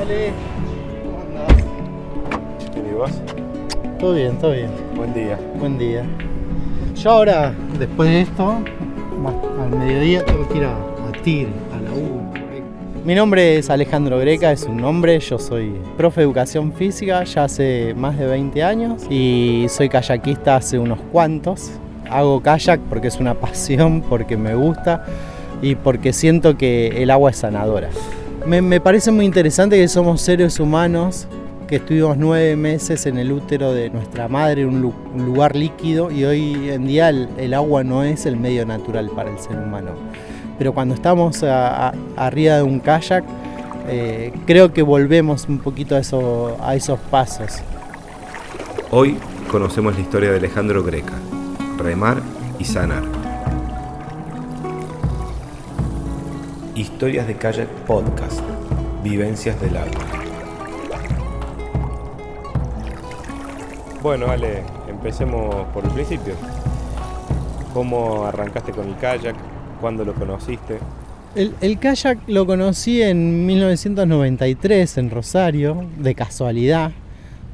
Ale, ¿cómo andás? ¿Bien y vos? Todo bien, todo bien. Buen día. Buen día. Yo ahora, después de esto, al mediodía tengo que ir a Tigre, a la U. Mi nombre es Alejandro Greca, es un nombre. Yo soy profe de educación física ya hace más de 20 años y soy kayakista hace unos cuantos. Hago kayak porque es una pasión, porque me gusta y porque siento que el agua es sanadora. Me parece muy interesante que somos seres humanos que estuvimos 9 meses en el útero de nuestra madre, un lugar líquido, y hoy en día el agua no es el medio natural para el ser humano. Pero cuando estamos arriba de un kayak, creo que volvemos un poquito a esos pasos. Hoy conocemos la historia de Alejandro Greca, remar y sanar. Historias de Kayak Podcast, vivencias del agua. Bueno, Ale, empecemos por el principio. ¿Cómo arrancaste con el kayak? ¿Cuándo lo conociste? El kayak lo conocí en 1993 en Rosario, de casualidad,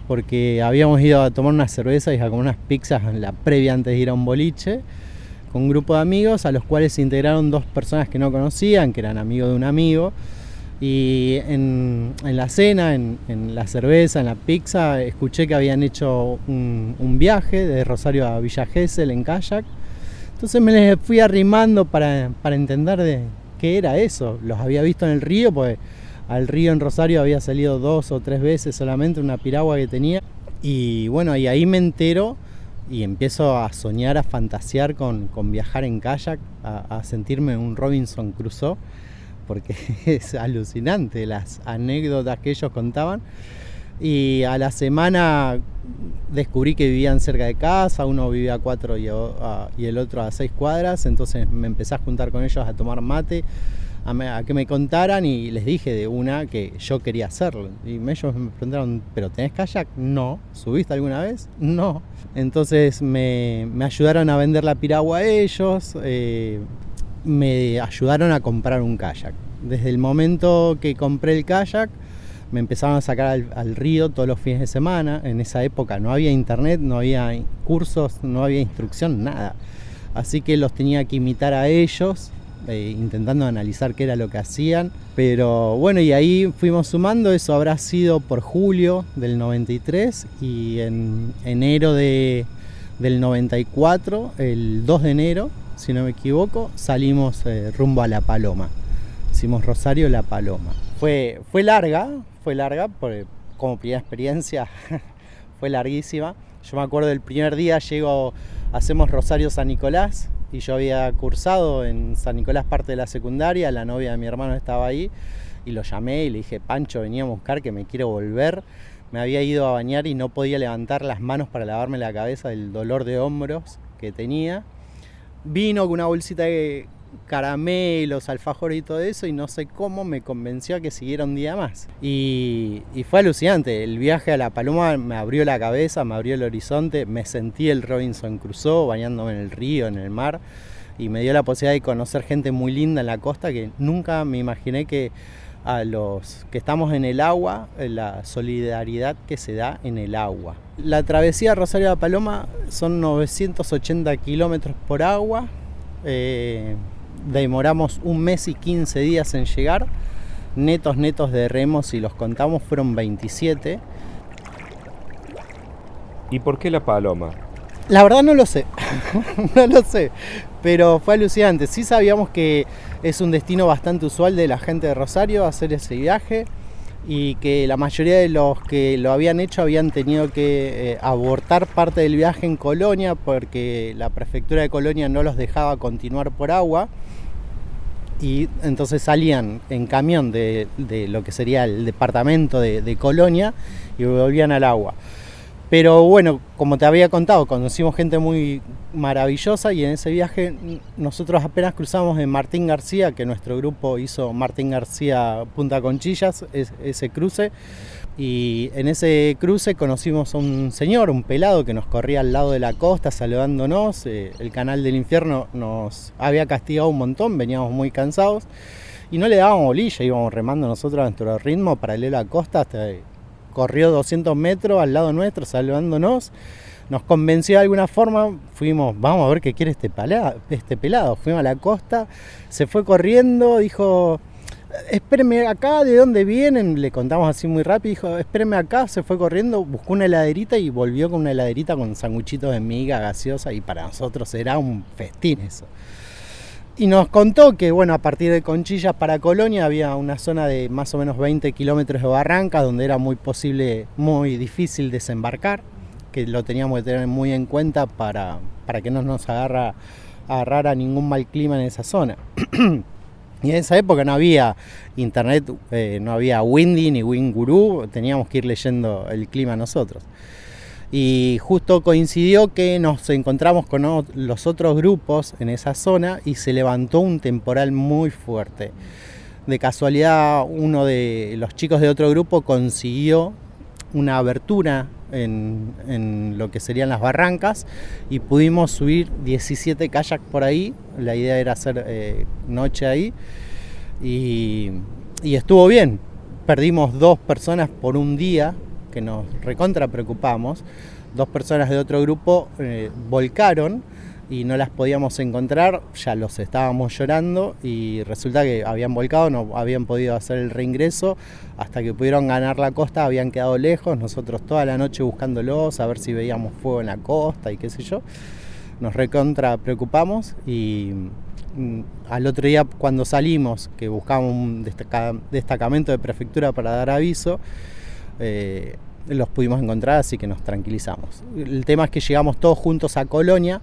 porque habíamos ido a tomar unas cervezas y a comer unas pizzas en la previa antes de ir a un boliche, con un grupo de amigos a los cuales se integraron 2 personas que no conocían, que eran amigos de un amigo. Y en la cena, en la cerveza, en la pizza, escuché que habían hecho un viaje de Rosario a Villa Gesell en kayak. Entonces me les fui arrimando para entender de qué era eso. Los había visto en el río, pues al río en Rosario había salido 2 o 3 veces solamente, una piragua que tenía. Y bueno, y ahí me entero y empiezo a soñar, a fantasear con viajar en kayak, a sentirme un Robinson Crusoe, porque es alucinante las anécdotas que ellos contaban. Y a la semana descubrí que vivían cerca de casa, uno vivía a 4 y el otro a 6 cuadras, entonces me empecé a juntar con ellos a tomar mate, a que me contaran, y les dije de una que yo quería hacerlo. Y ellos me preguntaron, ¿pero tenés kayak? No. ¿Subiste alguna vez? No. Entonces me ayudaron a vender la piragua a ellos, me ayudaron a comprar un kayak. Desde el momento que compré el kayak, me empezaron a sacar al río todos los fines de semana. En esa época no había internet, no había cursos, no había instrucción, nada. Así que los tenía que imitar a ellos, intentando analizar qué era lo que hacían. Pero bueno, y ahí fuimos sumando. Eso habrá sido por julio del 93, y en enero del 94, el 2 de enero, si no me equivoco, salimos rumbo a La Paloma. Hicimos Rosario La Paloma. Fue larga, porque como primera experiencia fue larguísima. Yo me acuerdo del primer día, hacemos Rosario San Nicolás, y yo había cursado en San Nicolás parte de la secundaria, la novia de mi hermano estaba ahí, y lo llamé y le dije, Pancho, vení a buscar que me quiero volver. Me había ido a bañar y no podía levantar las manos para lavarme la cabeza del dolor de hombros que tenía. Vino con una bolsita de caramelos, alfajores y todo eso, y no sé cómo me convenció a que siguiera un día más. Y fue alucinante. El viaje a La Paloma me abrió la cabeza, me abrió el horizonte, me sentí el Robinson Crusoe bañándome en el río, en el mar, y me dio la posibilidad de conocer gente muy linda en la costa, que nunca me imaginé que a los que estamos en el agua, la solidaridad que se da en el agua. La travesía de Rosario a La Paloma son 980 kilómetros por agua. Demoramos 1 mes y 15 días en llegar. Netos de remos, si los contamos, fueron 27. ¿Y por qué La Paloma? La verdad no lo sé, no lo sé, pero fue alucinante. Sí sabíamos que es un destino bastante usual de la gente de Rosario hacer ese viaje, y que la mayoría de los que lo habían hecho habían tenido que abortar parte del viaje en Colonia, porque la prefectura de Colonia no los dejaba continuar por agua, y entonces salían en camión de lo que sería el departamento de Colonia y volvían al agua. Pero bueno, como te había contado, conocimos gente muy maravillosa, y en ese viaje nosotros apenas cruzamos en Martín García, que nuestro grupo hizo Martín García Punta Conchillas, ese cruce, y en ese cruce conocimos a un señor, un pelado, que nos corría al lado de la costa saludándonos. El canal del infierno nos había castigado un montón, veníamos muy cansados, y no le dábamos bolilla, íbamos remando nosotros a nuestro ritmo paralelo a la costa hasta que corrió 200 metros al lado nuestro salvándonos. Nos convenció de alguna forma, fuimos, vamos a ver qué quiere este pelado. Fuimos a la costa, se fue corriendo, dijo, espéreme acá, ¿de dónde vienen? Le contamos así muy rápido, dijo, espéreme acá, se fue corriendo, buscó una heladerita y volvió con una heladerita con sanguchitos de miga gaseosa, y para nosotros era un festín eso. Y nos contó que, bueno, a partir de Conchillas para Colonia había una zona de más o menos 20 kilómetros de barrancas donde era muy difícil desembarcar, que lo teníamos que tener muy en cuenta para que no nos agarrara ningún mal clima en esa zona. Y en esa época no había internet, no había Windy ni Winguru, teníamos que ir leyendo el clima nosotros. Y justo coincidió que nos encontramos con los otros grupos en esa zona y se levantó un temporal muy fuerte. De casualidad, uno de los chicos de otro grupo consiguió una abertura en lo que serían las barrancas y pudimos subir 17 kayak por ahí. La idea era hacer noche ahí y estuvo bien. Perdimos 2 personas por un día, que nos recontra preocupamos. 2 personas de otro grupo volcaron y no las podíamos encontrar, ya los estábamos llorando y resulta que habían volcado, no habían podido hacer el reingreso, hasta que pudieron ganar la costa habían quedado lejos, nosotros toda la noche buscándolos, a ver si veíamos fuego en la costa y qué sé yo. Nos recontra preocupamos y al otro día cuando salimos, que buscábamos un destacamento de prefectura para dar aviso, los pudimos encontrar, así que nos tranquilizamos. El tema es que llegamos todos juntos a Colonia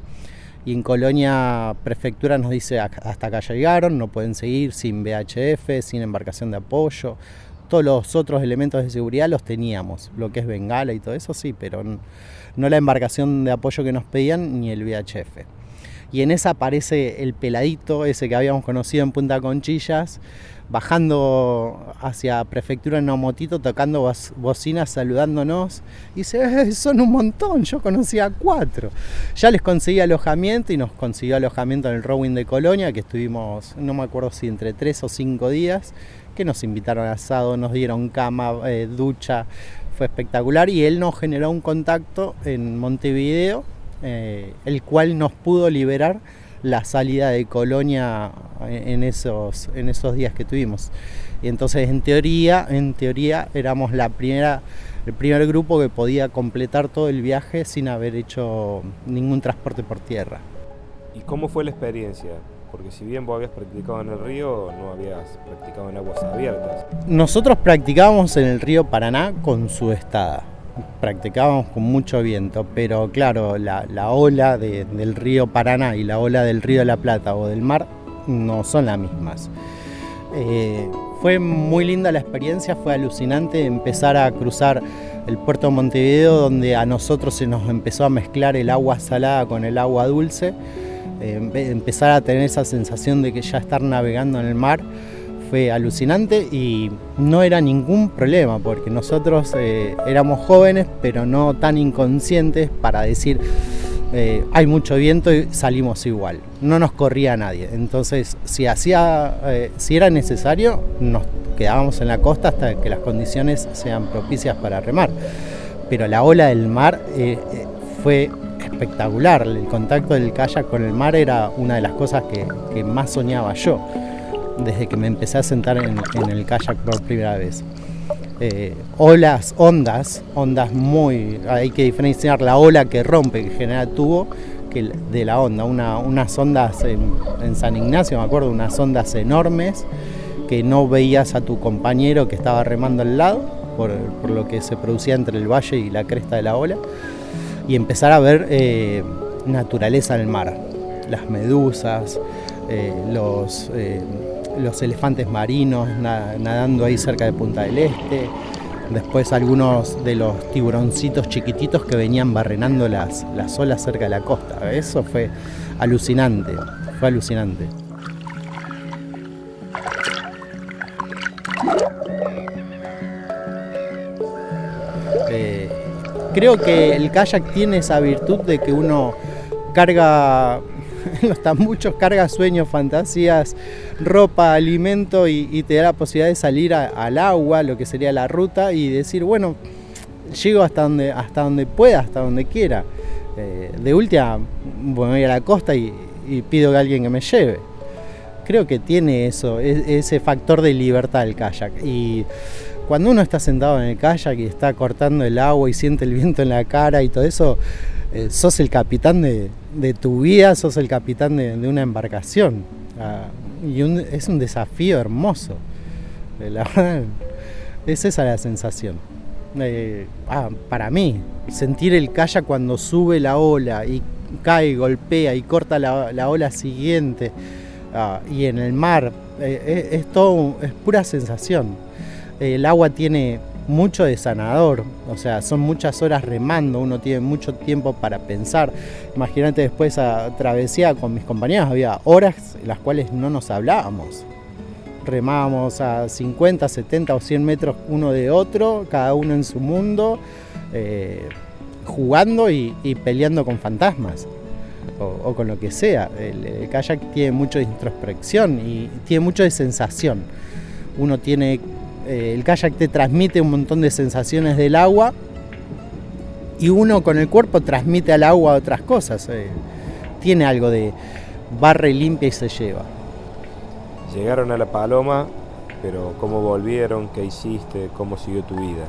y en Colonia prefectura nos dice hasta acá llegaron, no pueden seguir sin VHF, sin embarcación de apoyo. Todos los otros elementos de seguridad los teníamos, lo que es bengala y todo eso sí, pero no la embarcación de apoyo que nos pedían ni el VHF. Y en esa aparece el peladito ese que habíamos conocido en Punta Conchillas, bajando hacia prefectura en una motito, tocando bocinas, saludándonos. Y dice, son un montón, yo conocía a 4. Ya les conseguí alojamiento y nos consiguió alojamiento en el Rowing de Colonia, que estuvimos, no me acuerdo si entre 3 o 5 días, que nos invitaron a asado, nos dieron cama, ducha, fue espectacular. Y él nos generó un contacto en Montevideo, el cual nos pudo liberar la salida de Colonia en esos días que tuvimos. Y entonces en teoría éramos el primer grupo que podía completar todo el viaje sin haber hecho ningún transporte por tierra. ¿Y cómo fue la experiencia? Porque si bien vos habías practicado en el río, no habías practicado en aguas abiertas. Nosotros practicábamos en el río Paraná con sudestada. Practicábamos con mucho viento, pero claro, la ola del río Paraná y la ola del río de la Plata o del mar no son las mismas. Fue muy linda la experiencia, fue alucinante empezar a cruzar el puerto de Montevideo, donde a nosotros se nos empezó a mezclar el agua salada con el agua dulce, empezar a tener esa sensación de que ya estar navegando en el mar. Fue alucinante y no era ningún problema porque nosotros éramos jóvenes pero no tan inconscientes para decir hay mucho viento y salimos igual, no nos corría nadie. Entonces si era necesario nos quedábamos en la costa hasta que las condiciones sean propicias para remar, pero la ola del mar fue espectacular. El contacto del kayak con el mar era una de las cosas que más soñaba yo desde que me empecé a sentar en el kayak por primera vez. Ondas muy... Hay que diferenciar la ola que rompe, que genera tubo, de la onda. Unas ondas en San Ignacio, me acuerdo, unas ondas enormes que no veías a tu compañero que estaba remando al lado, por lo que se producía entre el valle y la cresta de la ola, y empezar a ver naturaleza en el mar. Las medusas, los elefantes marinos nadando ahí cerca de Punta del Este, después algunos de los tiburoncitos chiquititos que venían barrenando las olas cerca de la costa. Eso fue alucinante, Creo que el kayak tiene esa virtud de que uno carga los tambuchos carga sueños, fantasías, ropa, alimento y te da la posibilidad de salir al agua, lo que sería la ruta, y decir, bueno, llego hasta donde pueda, hasta donde quiera. De última, bueno, voy a la costa y pido a alguien que me lleve. Creo que tiene eso, ese factor de libertad el kayak. Y cuando uno está sentado en el kayak y está cortando el agua y siente el viento en la cara y todo eso, sos el capitán de tu vida, sos el capitán de una embarcación. Y es un desafío hermoso. La verdad, es esa la sensación. Para mí, sentir el kayak cuando sube la ola y cae, golpea y corta la ola siguiente, y en el mar, es pura sensación. El agua tiene mucho de sanador, o sea, son muchas horas remando, uno tiene mucho tiempo para pensar. Imagínate, después a travesía con mis compañeros, había horas en las cuales no nos hablábamos. Remábamos a 50, 70 o 100 metros uno de otro, cada uno en su mundo, jugando y peleando con fantasmas o con lo que sea. El kayak tiene mucho de introspección y tiene mucho de sensación. Uno tiene, el kayak te transmite un montón de sensaciones del agua y uno con el cuerpo transmite al agua otras cosas. Tiene algo de barre, limpia y se lleva. Llegaron a La Paloma, pero ¿cómo volvieron? ¿Qué hiciste? ¿Cómo siguió tu vida?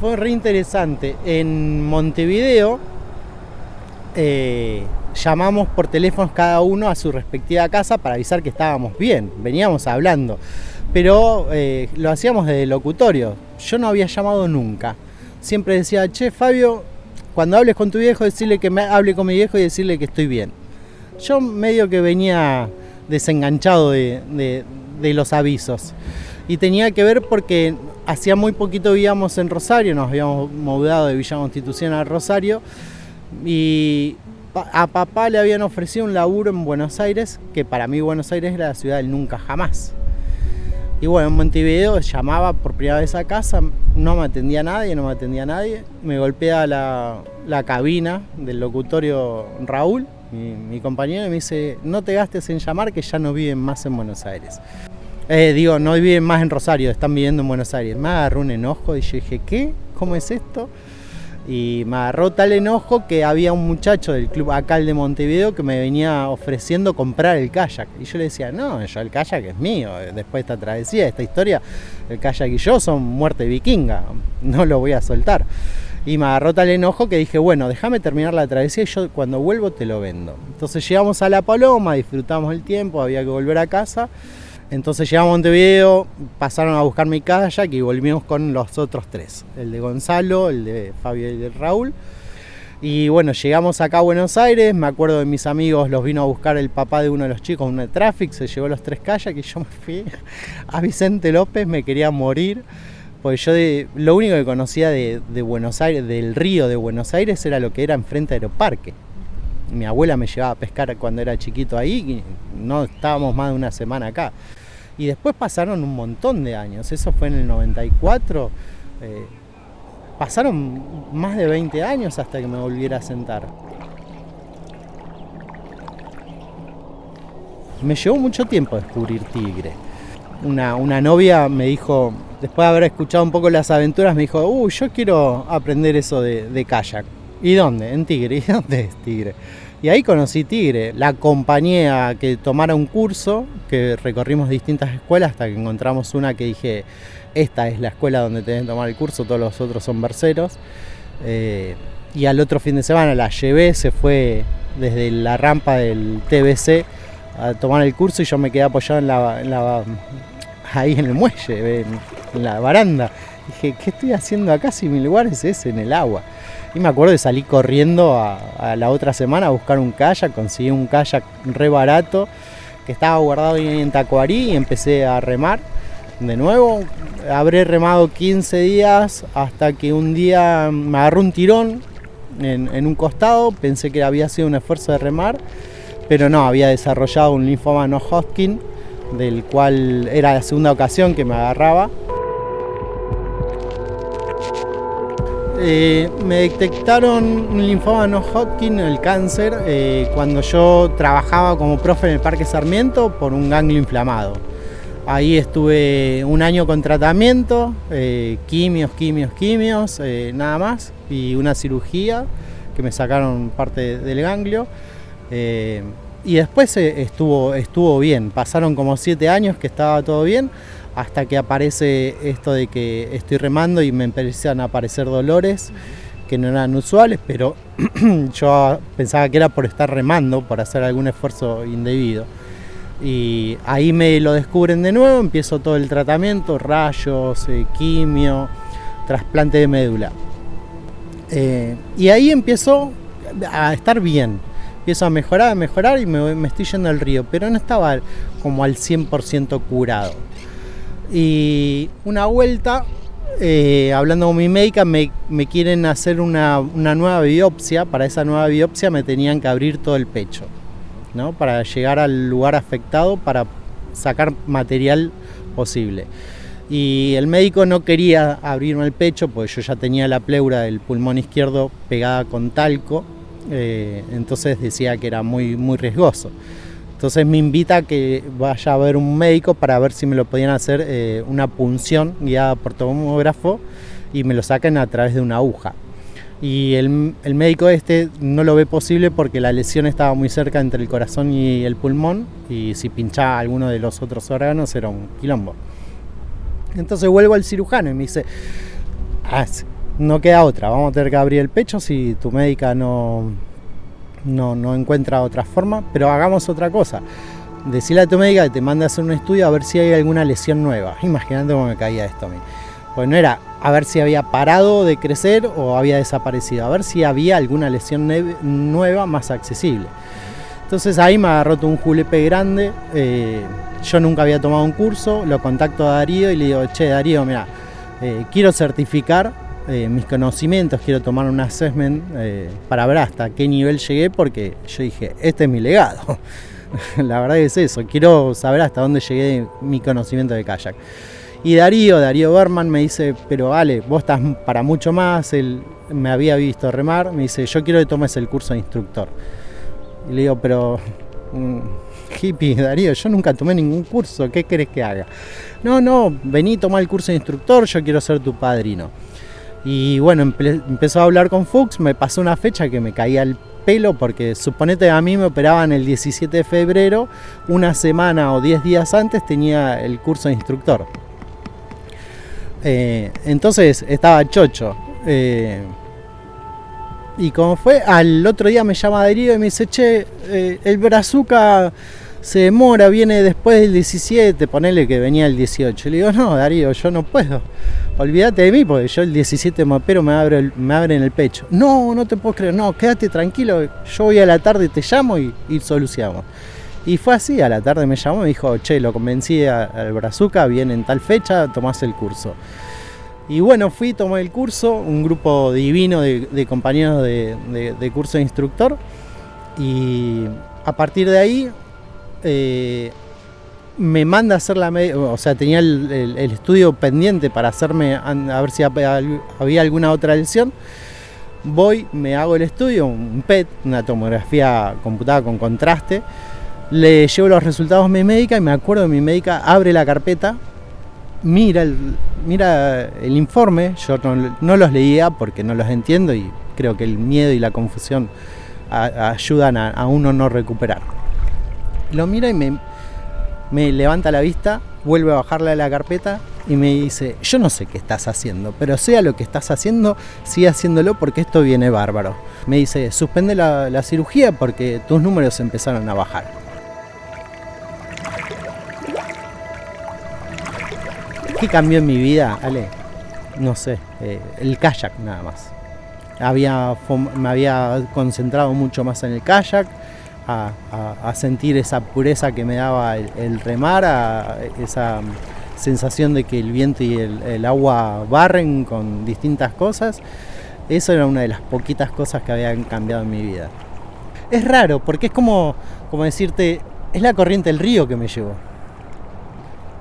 Fue re interesante. En Montevideo llamamos por teléfono cada uno a su respectiva casa para avisar que estábamos bien. Veníamos hablando, pero lo hacíamos desde el locutorio. Yo no había llamado nunca. Siempre decía, che, Fabio, cuando hables con tu viejo, decirle que me hable con mi viejo y decirle que estoy bien. Yo medio que venía desenganchado de los avisos, y tenía que ver porque hacía muy poquito vivíamos en Rosario, nos habíamos mudado de Villa Constitución a Rosario, y a papá le habían ofrecido un laburo en Buenos Aires, que para mí Buenos Aires era la ciudad del nunca jamás. Y bueno, en Montevideo llamaba por primera vez a casa, no me atendía nadie, me golpea la cabina del locutorio Raúl, mi compañero, y me dice, no te gastes en llamar, que ya no viven más en Buenos Aires. No viven más en Rosario, están viviendo en Buenos Aires. Me agarró un enojo y yo dije, ¿qué? ¿Cómo es esto? Y me agarró tal enojo que había un muchacho del club Acal de Montevideo que me venía ofreciendo comprar el kayak. Y yo le decía, no, el kayak es mío, después de esta travesía, de esta historia, el kayak y yo son muerte vikinga, no lo voy a soltar. Y me agarró tal enojo que dije, bueno, déjame terminar la travesía y yo cuando vuelvo te lo vendo. Entonces llegamos a La Paloma, disfrutamos el tiempo, había que volver a casa. Entonces llegamos a Montevideo, pasaron a buscar mi kayak y volvimos con los otros tres. El de Gonzalo, el de Fabio y el de Raúl. Y bueno, llegamos acá a Buenos Aires, me acuerdo de mis amigos, los vino a buscar el papá de uno de los chicos, uno de Traffic, se llevó los tres kayaks y yo me fui a Vicente López, me quería morir. Porque yo lo único que conocía de Buenos Aires, del río de Buenos Aires, era lo que era enfrente de Aeroparque. Mi abuela me llevaba a pescar cuando era chiquito ahí y no estábamos más de una semana acá. Y después pasaron un montón de años, eso fue en el 94, pasaron más de 20 años hasta que me volviera a sentar. Me llevó mucho tiempo descubrir Tigre. Una novia me dijo, después de haber escuchado un poco las aventuras, me dijo, yo quiero aprender eso de kayak. ¿Y dónde? En Tigre. ¿Y dónde es Tigre? Y ahí conocí Tigre. La acompañé a que tomara un curso, que recorrimos distintas escuelas hasta que encontramos una que dije, esta es la escuela donde tenés que tomar el curso, todos los otros son berceros. Y al otro fin de semana la llevé, se fue desde la rampa del TBC a tomar el curso y yo me quedé apoyado ahí en el muelle, en la baranda. Dije, ¿qué estoy haciendo acá si mi lugar es ese, en el agua? Y me acuerdo de salir corriendo a la otra semana a buscar un kayak, conseguí un kayak re barato que estaba guardado ahí en Tacuarí y empecé a remar de nuevo. Habré remado 15 días hasta que un día me agarró un tirón en un costado, pensé que había sido un esfuerzo de remar, pero no, había desarrollado un linfoma no Hodgkin, del cual era la segunda ocasión que me agarraba. Me detectaron un linfoma no Hodgkin, el cáncer, cuando yo trabajaba como profe en el Parque Sarmiento por un ganglio inflamado. Ahí estuve un año con tratamiento, quimios, nada más, y una cirugía que me sacaron parte del ganglio. Y después estuvo bien, pasaron como 7 años que estaba todo bien, hasta que aparece esto de que estoy remando y me empiezan a aparecer dolores que no eran usuales, pero yo pensaba que era por estar remando, por hacer algún esfuerzo indebido. Y ahí me lo descubren de nuevo, empiezo todo el tratamiento, rayos, quimio, trasplante de médula. Y ahí empiezo a estar bien, empiezo a mejorar y me estoy yendo al río, pero no estaba como al 100% curado. Y una vuelta, hablando con mi médica, me quieren hacer una nueva biopsia. Para esa nueva biopsia me tenían que abrir todo el pecho, ¿no? Para llegar al lugar afectado, para sacar material posible. Y el médico no quería abrirme el pecho, porque yo ya tenía la pleura del pulmón izquierdo pegada con talco, entonces decía que era muy riesgoso. Entonces me invita a que vaya a ver un médico para ver si me lo podían hacer una punción guiada por tomógrafo y me lo sacan a través de una aguja. Y el médico no lo ve posible porque la lesión estaba muy cerca entre el corazón y el pulmón, y si pinchaba alguno de los otros órganos era un quilombo. Entonces vuelvo al cirujano y me dice, no queda otra, vamos a tener que abrir el pecho si tu médica no encuentra otra forma, pero hagamos otra cosa. Decirle a tu médica que te mande a hacer un estudio a ver si hay alguna lesión nueva. Imagínate cómo me caía esto a mí. Pues no era a ver si había parado de crecer o había desaparecido, a ver si había alguna lesión nueva más accesible. Entonces ahí me agarró todo un julepe grande. Yo nunca había tomado un curso, lo contacto a Darío y le digo, che Darío, mira, quiero certificar mis conocimientos, quiero tomar un assessment para ver hasta qué nivel llegué, porque yo dije, este es mi legado. La verdad que es eso, quiero saber hasta dónde llegué mi conocimiento de kayak. Y Darío Berman me dice, pero Ale, vos estás para mucho más. Él me había visto remar, me dice, yo quiero que tomes el curso de instructor. Y le digo, pero hippie Darío, yo nunca tomé ningún curso, ¿qué querés que haga? No, vení, tomá el curso de instructor, yo quiero ser tu padrino. Y bueno, empezó a hablar con Fuchs, me pasó una fecha que me caía el pelo, porque suponete a mí me operaban el 17 de febrero, una semana o 10 días antes tenía el curso de instructor. Entonces estaba chocho. Y como fue, al otro día me llama Darío y me dice, che, el Brazuca se demora, viene después del 17, ponele que venía el 18. Le digo, no Darío, yo no puedo, olvídate de mí, porque yo el 17 me opero, me abren el pecho. No te puedo creer, no, quédate tranquilo, yo voy a la tarde, te llamo y solucionamos. Y fue así, a la tarde me llamó, me dijo, che, lo convencí al Brazuca, viene en tal fecha, tomás el curso. Y bueno, fui, tomé el curso, un grupo divino de compañeros de curso de instructor, y a partir de ahí me manda a hacer tenía el estudio pendiente para hacerme, a ver si había alguna otra lesión. Voy, me hago el estudio, un PET, una tomografía computada con contraste, le llevo los resultados a mi médica y me acuerdo que mi médica abre la carpeta, mira el informe. Yo no los leía porque no los entiendo, y creo que el miedo y la confusión ayudan a uno no recuperar. Lo mira y me levanta la vista, vuelve a bajarle a la carpeta y me dice, yo no sé qué estás haciendo, pero sea lo que estás haciendo, sigue haciéndolo porque esto viene bárbaro. Me dice, suspende la cirugía porque tus números empezaron a bajar. ¿Qué cambió en mi vida, Ale? No sé, el kayak nada más. Me había concentrado mucho más en el kayak, a sentir esa pureza que me daba el remar, a esa sensación de que el viento y el agua barren con distintas cosas. Eso era una de las poquitas cosas que habían cambiado en mi vida. Es raro, porque es como decirte, es la corriente del río que me llevó.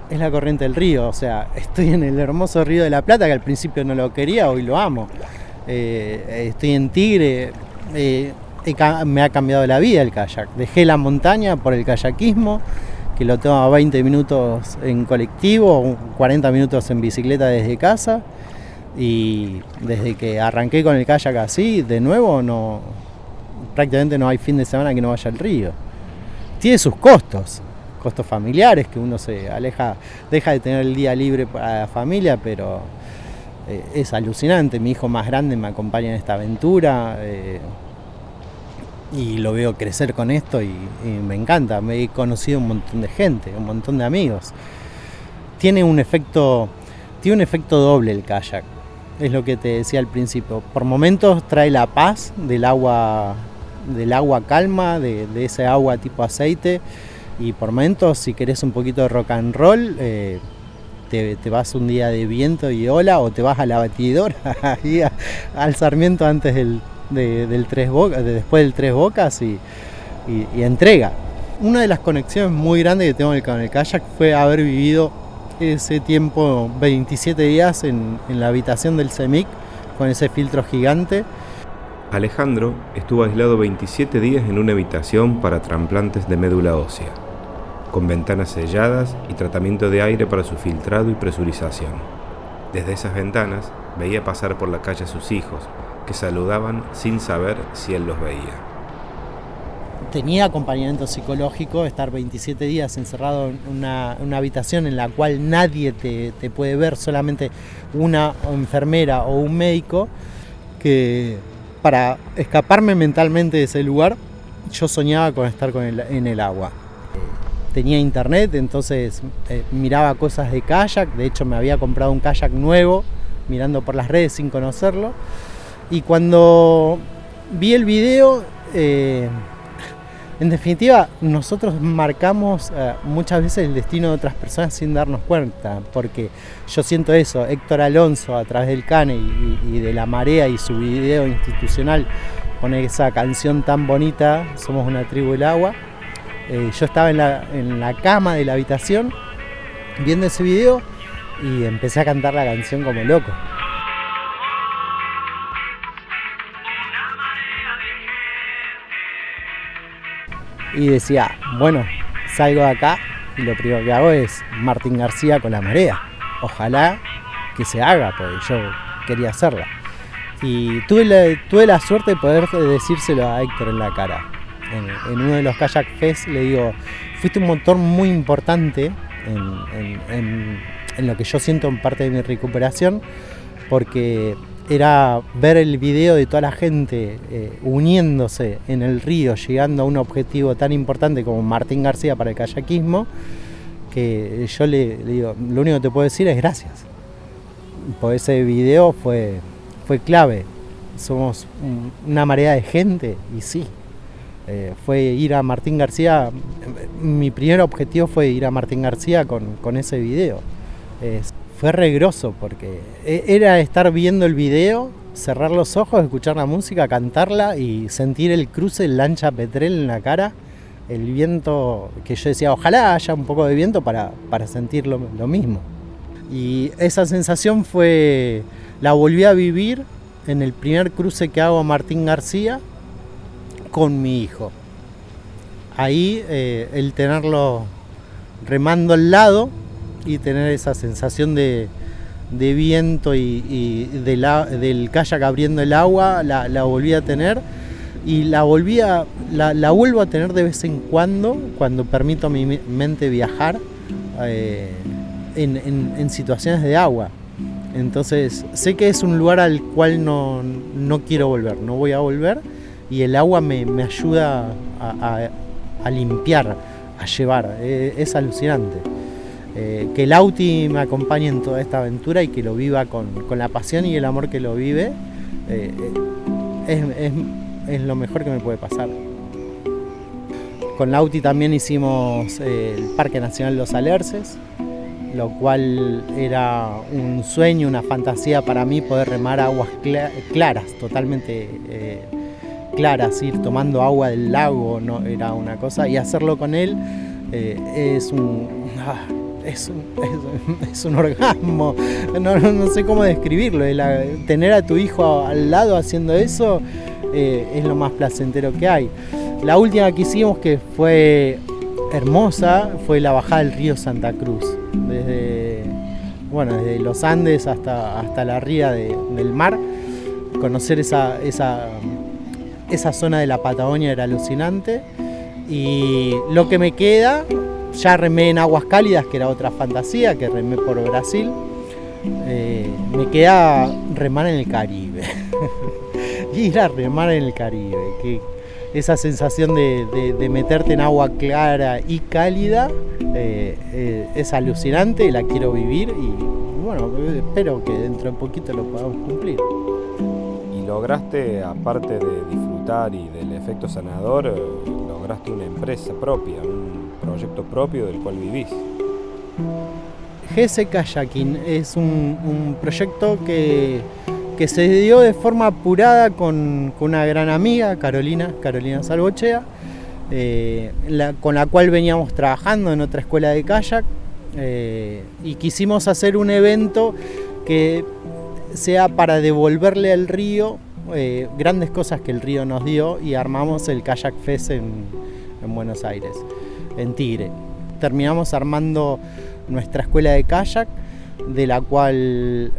Es la corriente del río, o sea, estoy en el hermoso río de la Plata, que al principio no lo quería, hoy lo amo. estoy en Tigre, me ha cambiado la vida el kayak. Dejé la montaña por el kayakismo, que lo tengo a 20 minutos en colectivo, 40 minutos en bicicleta desde casa, y desde que arranqué con el kayak así, de nuevo, prácticamente no hay fin de semana que no vaya al río. Tiene sus costos familiares, que uno se aleja, deja de tener el día libre para la familia, pero es alucinante. Mi hijo más grande me acompaña en esta aventura, y lo veo crecer con esto y me encanta. Me he conocido un montón de gente, un montón de amigos. Tiene un efecto doble el kayak, es lo que te decía al principio. Por momentos trae la paz del agua calma, de ese agua tipo aceite, y por momentos, si querés un poquito de rock and roll, te vas un día de viento y ola, o te vas a la batidora ahí al Sarmiento antes del Tres Bocas, después del Tres Bocas, y entrega. Una de las conexiones muy grandes que tengo con el kayak fue haber vivido ese tiempo, 27 días en la habitación del CEMIC con ese filtro gigante. Alejandro estuvo aislado 27 días en una habitación para trasplantes de médula ósea, con ventanas selladas y tratamiento de aire para su filtrado y presurización. Desde esas ventanas veía pasar por la calle a sus hijos, que saludaban sin saber si él los veía. Tenía acompañamiento psicológico, estar 27 días encerrado en una habitación en la cual nadie te puede ver, solamente una enfermera o un médico, que para escaparme mentalmente de ese lugar, yo soñaba con estar en el agua. Tenía internet, entonces miraba cosas de kayak. De hecho, me había comprado un kayak nuevo, mirando por las redes sin conocerlo. Y cuando vi el video, en definitiva, nosotros marcamos muchas veces el destino de otras personas sin darnos cuenta, porque yo siento eso. Héctor Alonso, a través del Cane y de La Marea y su video institucional, con esa canción tan bonita, Somos una tribu del agua. Yo estaba en la cama de la habitación viendo ese video y empecé a cantar la canción como loco. Y decía, bueno, salgo de acá y lo primero que hago es Martín García con La Marea. Ojalá que se haga, porque yo quería hacerla. Y tuve la suerte de poder decírselo a Héctor en la cara. En uno de los Kayak Fest le digo, fuiste un motor muy importante en lo que yo siento en parte de mi recuperación, porque era ver el video de toda la gente uniéndose en el río, llegando a un objetivo tan importante como Martín García para el kayakismo, que yo le digo, lo único que te puedo decir es gracias. Por ese video fue clave. Somos una marea de gente, y sí, fue ir a Martín García. Mi primer objetivo fue ir a Martín García con ese video. Fue regroso porque era estar viendo el video, cerrar los ojos, escuchar la música, cantarla y sentir el cruce del lancha Petrel en la cara, el viento, que yo decía, ojalá haya un poco de viento para sentir lo mismo. Y esa sensación la volví a vivir en el primer cruce que hago a Martín García con mi hijo. Ahí el tenerlo remando al lado y tener esa sensación de viento y del kayak abriendo el agua, la volví a tener, y la vuelvo a tener de vez en cuando permito a mi mente viajar en situaciones de agua. Entonces sé que es un lugar al cual no quiero volver, no voy a volver, y el agua me ayuda a limpiar, a llevar. Es alucinante. Que el Auti me acompañe en toda esta aventura y que lo viva con la pasión y el amor que lo vive, es lo mejor que me puede pasar. Con Lauti también hicimos el Parque Nacional Los Alerces, lo cual era un sueño, una fantasía para mí, poder remar aguas claras, totalmente claras, ir tomando agua del es un orgasmo. No sé cómo describirlo. Tener a tu hijo al lado haciendo eso es lo más placentero que hay. La última que hicimos, que fue hermosa, fue la bajada del río Santa Cruz. Desde los Andes hasta la ría del mar. Conocer esa zona de la Patagonia era alucinante. Y lo que me queda, ya remé en aguas cálidas, que era otra fantasía, que remé por Brasil. Me queda remar en el Caribe. Ir a remar en el Caribe. Que esa sensación de meterte en agua clara y cálida es alucinante, la quiero vivir y bueno, espero que dentro de poquito lo podamos cumplir. Y lograste, aparte de disfrutar y del efecto sanador, lograste una empresa propia, un proyecto propio del cual vivís. GS Kayaking es un proyecto que se dio de forma apurada con una gran amiga, Carolina Salvochea, con la cual veníamos trabajando en otra escuela de kayak, y quisimos hacer un evento que sea para devolverle al río grandes cosas que el río nos dio, y armamos el Kayak Fest en Buenos Aires, en Tigre. Terminamos armando nuestra escuela de kayak, de la cual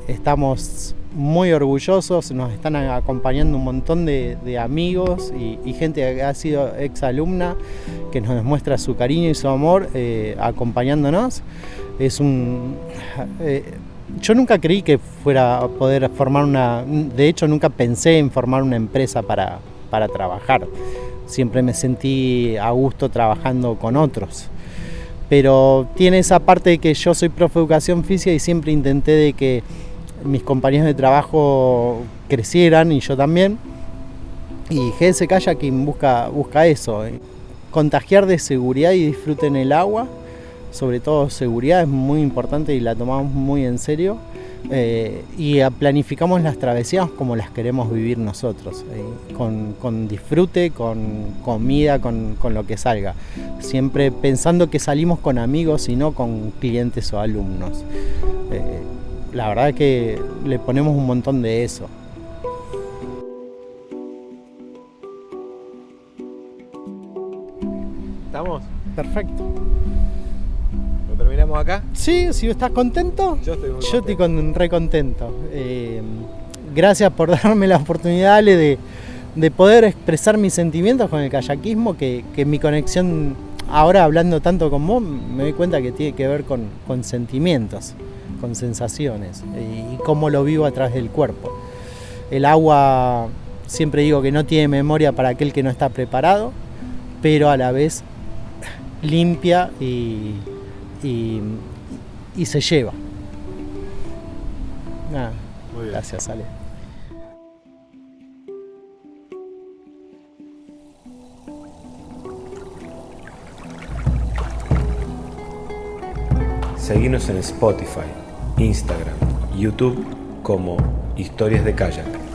estamos muy orgullosos. Nos están acompañando un montón de amigos y gente que ha sido ex alumna, que nos demuestra su cariño y su amor acompañándonos. Yo nunca creí que fuera a poder formar de hecho nunca pensé en formar una empresa para trabajar. Siempre me sentí a gusto trabajando con otros. Pero tiene esa parte de que yo soy profe de educación física y siempre intenté de que mis compañeros de trabajo crecieran y yo también. Y GS Kayaking busca eso, contagiar de seguridad y disfrute en el agua. Sobre todo seguridad es muy importante y la tomamos muy en serio. Y planificamos las travesías como las queremos vivir nosotros, con disfrute, con comida, con lo que salga, siempre pensando que salimos con amigos y no con clientes o alumnos. La verdad es que le ponemos un montón de eso. ¿Estamos? Perfecto. ¿Lo terminamos acá? Sí, si estás contento. Yo estoy muy Yo estoy re contento. Gracias por darme la oportunidad, Ale, de poder expresar mis sentimientos con el kayakismo, que mi conexión, ahora hablando tanto con vos, me doy cuenta que tiene que ver con sentimientos, con sensaciones, y cómo lo vivo a través del cuerpo. El agua, siempre digo que no tiene memoria para aquel que no está preparado, pero a la vez limpia y se lleva. Nada, muy bien. Gracias, Ale. Seguinos en Spotify, Instagram, YouTube como Historias de Kayak.